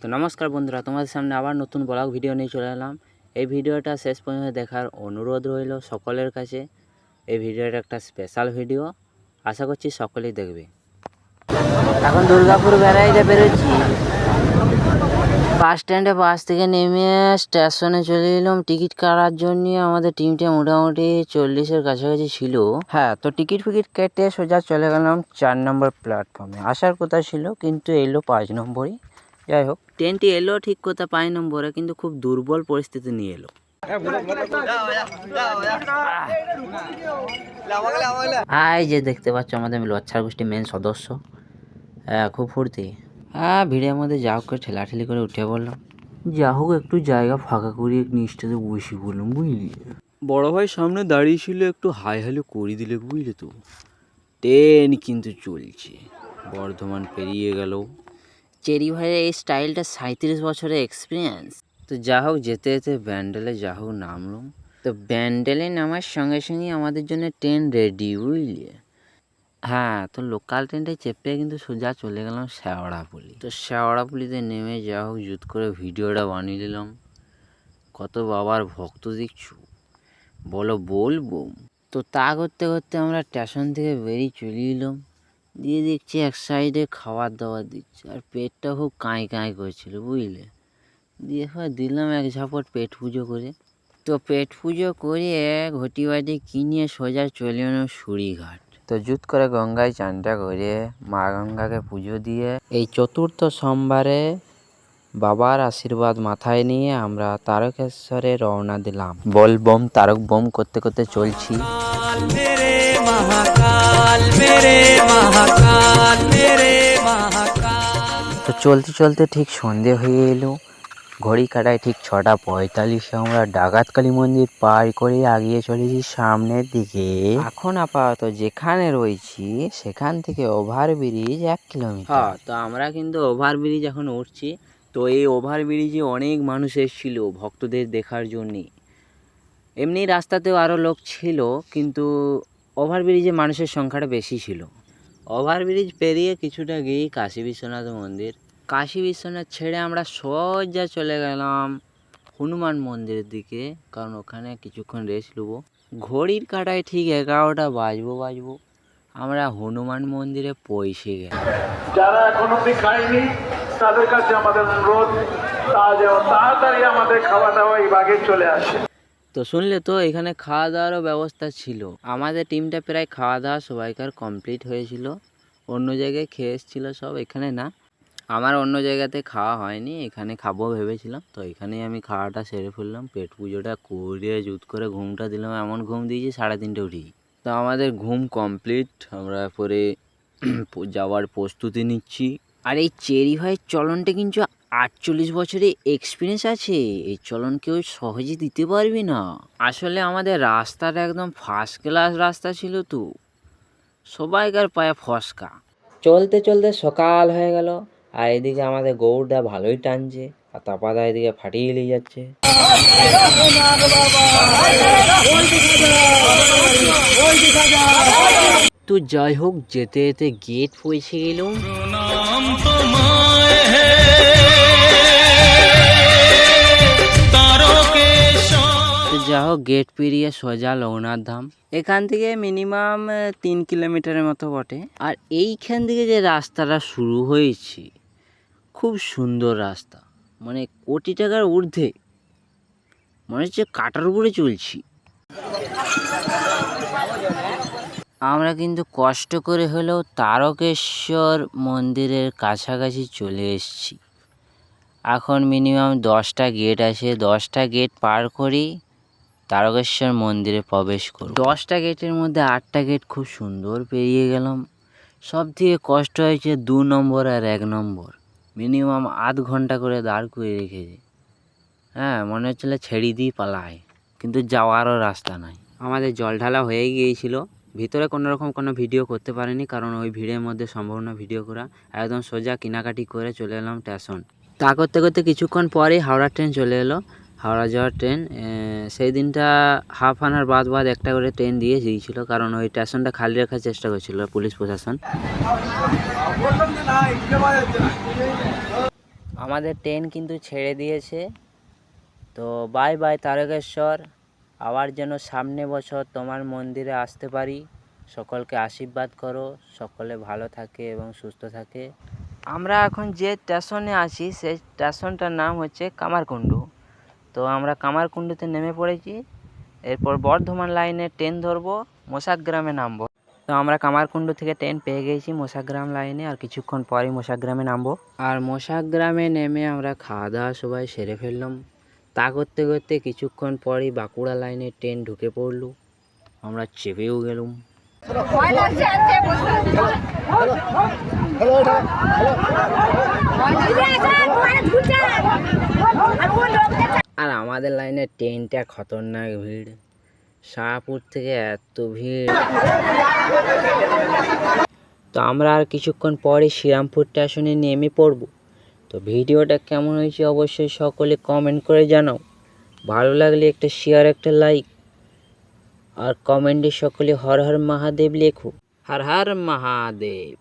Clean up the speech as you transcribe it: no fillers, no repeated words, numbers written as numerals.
তো নমস্কার বন্ধুরা, তোমাদের সামনে আবার নতুন ব্লগ ভিডিও নিয়ে চলে এলাম। এই ভিডিওটা শেষ পর্যন্ত দেখার অনুরোধ রইল সকলের কাছে। এই ভিডিওটা একটা স্পেশাল ভিডিও, আশা করছি সকলেই দেখবে। এখন দুর্গাপুর বেড়াইতে বেরোচ্ছি। বাস স্ট্যান্ডে বাস থেকে নেমে স্টেশনে চলে এলাম টিকিট কাটার জন্য। আমাদের টিমটা মোটামুটি 40-এর কাছাকাছি ছিল। হ্যাঁ, তো টিকিট কেটে সোজা চলে গেলাম 4 নম্বর প্ল্যাটফর্মে। আসার কথা ছিল কিন্তু এলো 5 নম্বরই। যাই হোক, ট্রেনটি এলো ঠিক কথা 5 নম্বরে, কিন্তু খুব দুর্বল পরিস্থিতি নিয়ে এলো। এই যে দেখতে পাচ্ছ আমাদের লচ্ছার গোষ্ঠী মেন সদস্য। হ্যাঁ, খুব ফুর্তি। হ্যাঁ, ভিড়ের মধ্যে যা হোক ঠেলাঠেলি করে উঠে পড়লাম। যা হোক একটু জায়গা ফাঁকা করে নিচটাতে বসে পড়লাম, বুঝলি। বড় ভাই সামনে দাঁড়িয়ে ছিল, একটু হাই হ্যালো করে দিলে, বুঝলে তো। ট্রেন কিন্তু চলছে, বর্ধমান পেরিয়ে গেল। চেরি ভাইয়ের এই স্টাইলটা 37 বছরের এক্সপিরিয়েন্স। তো যা হোক যেতে যেতে ব্যান্ডেলে যা হোক নামলাম। তো ব্যান্ডেলে নামার সঙ্গে সঙ্গে আমাদের জন্য ট্রেন রেডি, বুঝলি। হ্যাঁ, তো লোকাল ট্রেনটায় চেপে কিন্তু সোজা চলে গেলাম শেওড়াফুলি। তো শেওড়াফুলিতে নেমে যা হোক জুত করে ভিডিওটা বানিয়ে নিলাম। কত বাবার ভক্ত দেখছো, বলবো। তো তা করতে করতে আমরা স্টেশন থেকে বেরিয়ে চলে এলাম। দিয়ে দেখছি এক সাইডে খাবার দাবার দিচ্ছে, আর পেটটা খুব কাঁই করছিল, বুঝলে। দিয়ে দিলাম এক ঝাপট পেট পুজো করে। তো পেট পুজো করে ঘটি বাটি কিনে সোজা চলে এলাম সুড়িঘাট। তো জুত করে গঙ্গায় চানটা করে মা গঙ্গাকে পুজো দিয়ে এই চতুর্থ সোমবারে বাবার আশীর্বাদ মাথায় নিয়ে আমরা তারকেশ্বরে রওনা দিলাম। বল বম তারক বম করতে করতে চলছি। তো চলতে চলতে ঠিক সন্ধে হয়ে এলো। ঘড়ি কাটায় ঠিক 6:45 আমরা ডাকাতকালী মন্দির পার করে আগিয়ে চলেছি সামনের দিকে। এখন আপাতত যেখানে রয়েছি সেখান থেকে ওভারব্রিজ 1 কিলোমিটার। হ্যাঁ, তো আমরা কিন্তু ওভারব্রিজ এখন উঠছি। তো এই ওভারব্রিজে অনেক মানুষ এসেছিল ভক্তদের দেখার জন্যে। এমনি রাস্তাতেও আরও লোক ছিল, কিন্তু ওভারব্রিজে মানুষের সংখ্যাটা বেশি ছিল। ওভারব্রিজ পেরিয়ে কিছুটা গিয়ে কাশী বিশ্বনাথ মন্দির। কাশী বিশ্বনাথ ছেড়ে আমরা সোজা চলে গেলাম হনুমান মন্দিরের দিকে, কারণ ওখানে কিছুক্ষণ রেস্ট নেবো। ঘড়ির কাঁটায় ঠিক 11টা বাজবো আমরা হনুমান মন্দিরে পৌঁছে গেলাম। যারা এখন অব্দি খায়নি তাদের কাছে আমাদের অনুরোধ, তাড়াতাড়ি আমাদের খাওয়া দাওয়া এই ভাগে চলে আসে। তো শুনলে তো, এখানে খাওয়া দাওয়ারও ব্যবস্থা ছিল। আমাদের টিমটা প্রায় খাওয়া দাওয়া সবাইকার কমপ্লিট হয়েছিল। অন্য জায়গায় খেয়ে এসেছিল সব, এখানে না। আমার অন্য জায়গাতে খাওয়া হয়নি, এখানে খাবো ভেবেছিলাম। তো এখানেই আমি খাওয়াটা সেরে ফেললাম, পেট পুজোটা করে জুত করে ঘুমটা দিলাম। এমন ঘুম দিয়েছি 3:30 উঠি। তো আমাদের ঘুম কমপ্লিট, আমরা পরে যাওয়ার প্রস্তুতি নিচ্ছি। আর এই চেরি ভাইয়ের চলনটা কিন্তু 48 বছরের এক্সপিরিয়েন্স আছে। এই চলন কেউ সহজে দিতে পারবি না। আসলে আমাদের রাস্তাটা একদম ফার্স্ট ক্লাস রাস্তা ছিল, তো সবাইকার পায়ে ফসকা। চলতে চলতে সকাল হয়ে গেল, আর এদিকে আমাদের গৌড়টা ভালোই টানছে, আর তাপাদা এদিকে ফাটিয়ে নিয়ে যাচ্ছে। তো যাই হোক যেতে যেতে গেট পৌঁছে গেলাম। যা হোক গেট পেরিয়ে সোজা লোকনাথ ধাম। এখান থেকে মিনিমাম 3 কিলোমিটারের মতো বটে। আর এইখান থেকে যে রাস্তাটা শুরু হয়েছে, খুব সুন্দর রাস্তা, মানে কোটি টাকার ঊর্ধ্বে, মনে হচ্ছে কাটার উপরে চলছি। আমরা কিন্তু কষ্ট করে হলেও তারকেশ্বর মন্দিরের কাছাকাছি চলে এসেছি। এখন মিনিমাম 10টা গেট আছে, 10টা গেট পার করি তারকেশ্বর মন্দিরে প্রবেশ করব। 10টা গেটের মধ্যে 8টা গেট খুব সুন্দর পেরিয়ে গেলাম। সব থেকে কষ্ট হয়েছে 2 নম্বর আর 1 নম্বর, মিনিমাম আধ ঘন্টা করে দাঁড় করে রেখেছে। হ্যাঁ, মনে হচ্ছিল ছেড়ে দিয়ে পালায়, কিন্তু যাওয়ারও রাস্তা নাই। আমাদের জল ঢালা হয়ে গিয়েছিল, ভিতরে কোনো ভিডিও করতে পারিনি, কারণ ওই ভিড়ের মধ্যে সম্ভব না ভিডিও করা। একদম সোজা কেনাকাটি করে চলে এলাম স্টেশন। তা করতে করতে কিছুক্ষণ পরেই হাওড়া ট্রেন চলে এলো। হাওড়া যাওয়ার ট্রেন, সেই দিনটা হাফ অ্যান আওয়ার বাদ একটা করে ট্রেন দিয়েছিল, কারণ ওই স্টেশনটা খালি রাখার চেষ্টা করছিল পুলিশ প্রশাসন। আমাদের ট্রেন কিন্তু ছেড়ে দিয়েছে। তো বাই বাই তারকেশ্বর। আবার যেন সামনে বছর তোমার মন্দিরে আসতে পারি। সকলকে আশীর্বাদ করো, সকলে ভালো থাকে এবং সুস্থ থাকে। আমরা এখন যে স্টেশনে আছি সেই স্টেশনটার নাম হচ্ছে কামারকুণ্ডু। তো আমরা কামারকুণ্ডুতে নেমে পড়েছি। এরপর বর্ধমান লাইনে ট্রেন ধরবো, মোসাগ্রামে নামবো। তো আমরা কামারকুণ্ডু থেকে ট্রেন পেয়ে গেছি মোসাগ্রাম লাইনে, আর কিছুক্ষণ পরই মোসাগ্রামে নামবো। আর মোসাগ্রামে নেমে আমরা খাওয়া দাওয়া সবাই সেরে ফেললাম। তা করতে করতে কিছুক্ষণ পরই বাঁকুড়া লাইনে ট্রেন ঢুকে পড়লো। আমরা চেপেও গেলুম। আর আমাদের লাইনে ট্রেনটা খতরনাক ভিড়। শাহপুর থেকে এত ভিড়। তো আমরা আর কিছুক্ষণ পরে শ্রীরামপুর স্টেশনে নেমে পড়ব। তো ভিডিওটা কেমন হয়েছে অবশ্যই সকলে কমেন্ট করে জানাও। ভালো লাগলে একটা শেয়ার, একটা লাইক, আর কমেন্টে সকলে হর হর মহাদেব লেখো। হর হর মহাদেব।